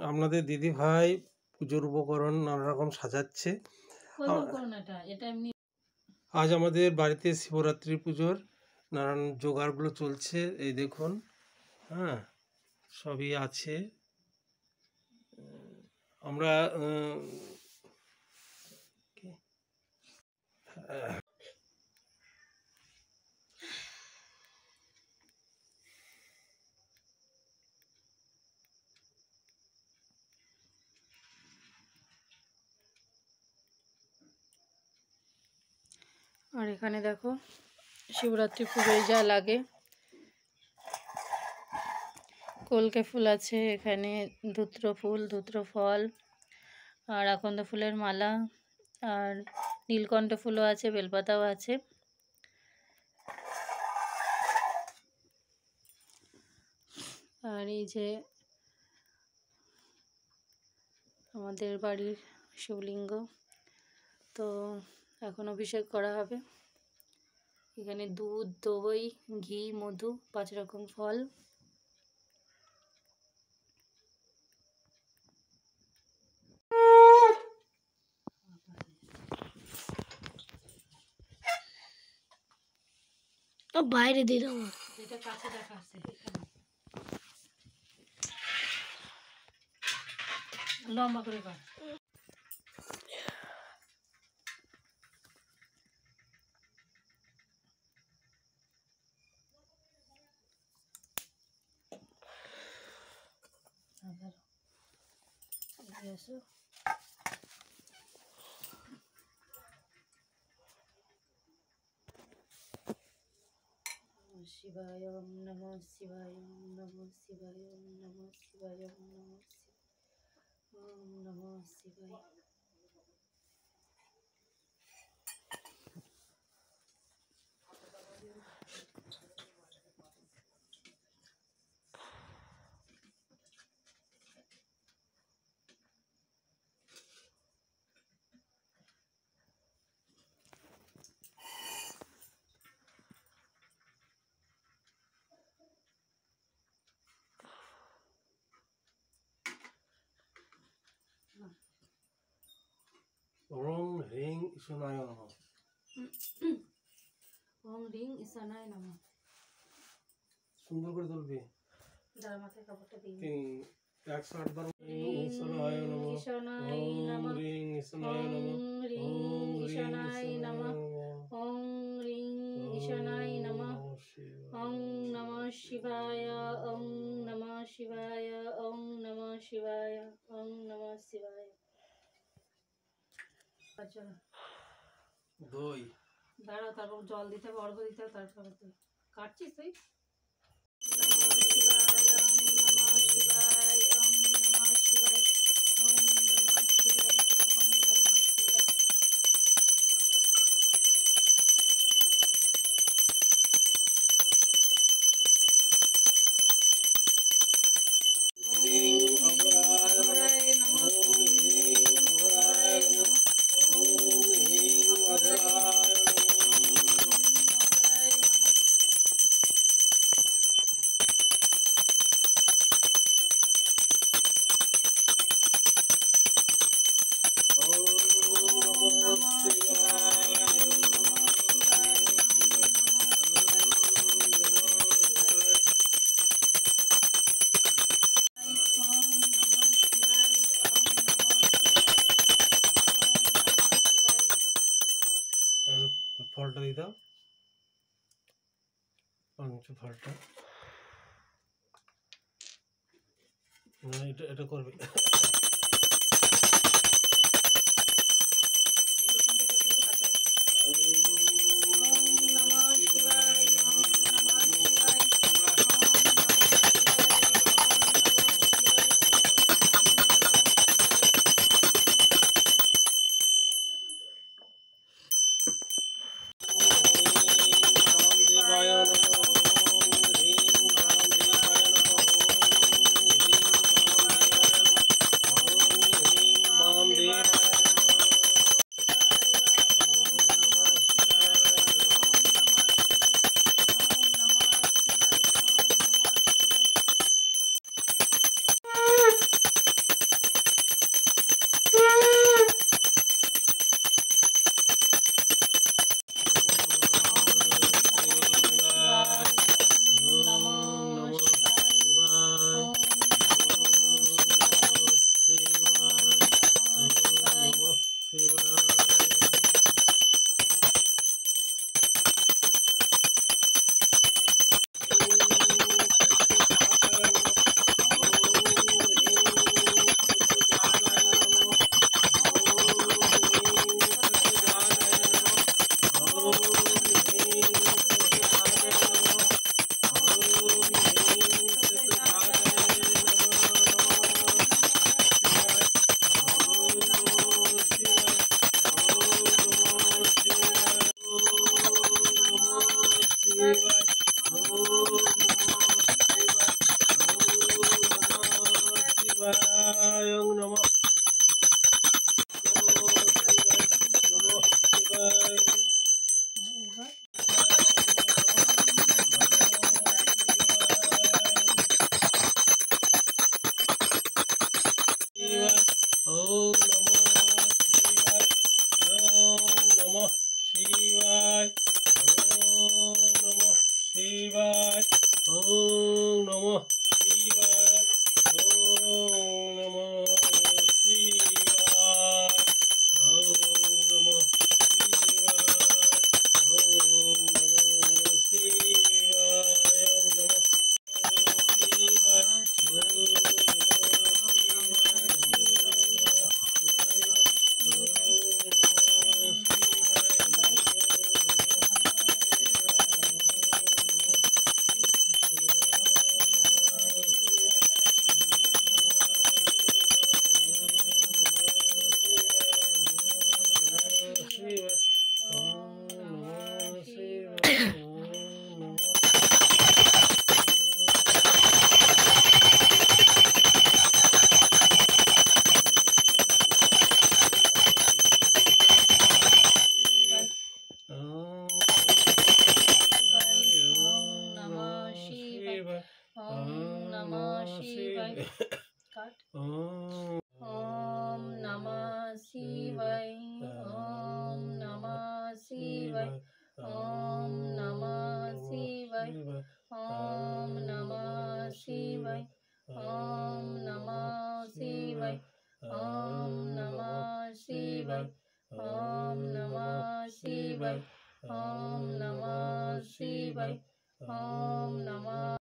আপনাদের দিদি ভাই পুজোর উপকরণ নানা রকম সাজাচ্ছে। আজ আমাদের বাড়িতে শিবরাত্রি পুজোর নানান জোগাড়গুলো চলছে, এই দেখুন। হ্যাঁ, সবই আছে। আমরা আর এখানে দেখো শিবরাত্রি পুজোয় যা লাগে, কলকে ফুল আছে, এখানে ধুত্র ফুল, ধুত্র ফল, আর আকন্দ ফুলের মালা, আর নীলকণ্ঠ ফুলও আছে, বেলপাতাও আছে। আর এই যে আমাদের বাড়ির শিবলিঙ্গ, তো এখন অভিষেক করা হবে। এখানে দুধ, দই, ঘি, মধু, 5 রকম ফল। বাইরে দিয়ে দেবো, এটা কাছে দেখা আছে, লম্বা করে কর। শিবায় ওম নমঃ শিবায় ওম নমঃ শিবায় ওম নমঃ শিবায় ওম নমঃ শিবায়। ওম হ্রিং ঈশানায় নমঃ। ওম হ্রিং ঈশানায় নমঃ। সুন্দর করে তুলবি, দাঁড়া মাথায় কাপড়টা দিই। 108 বার ঈশানায় নমঃ, ঈশানায় নমঃ, হ্রিং ঈশানায় নমঃ, হ্রিং ঈশানায় নমঃ, ওম হ্রিং ঈশানায় নমঃ, ওম নমঃ শিবায়, ওম নমঃ শিবায়, ওম নমঃ শিবায়, ওম নমঃ শিবায়। দই দাঁড়া, তারপর জল দিতে হবে, অর্ঘ্য দিতে হবে, তারপর তুই কাটছিস তুই। ফলটা দিয়ে দাও, ফলটা এটা করবে। শিবায় ওং নমঃ ओम नमः शिवाय ओम नमः शिवाय ओम नमः शिवाय ओम नमः शिवाय ओम नमः शिवाय ओम नमः शिवाय ओम नमः शिवाय ओम नमः शिवाय ओम नमः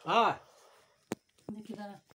Ah! देखिए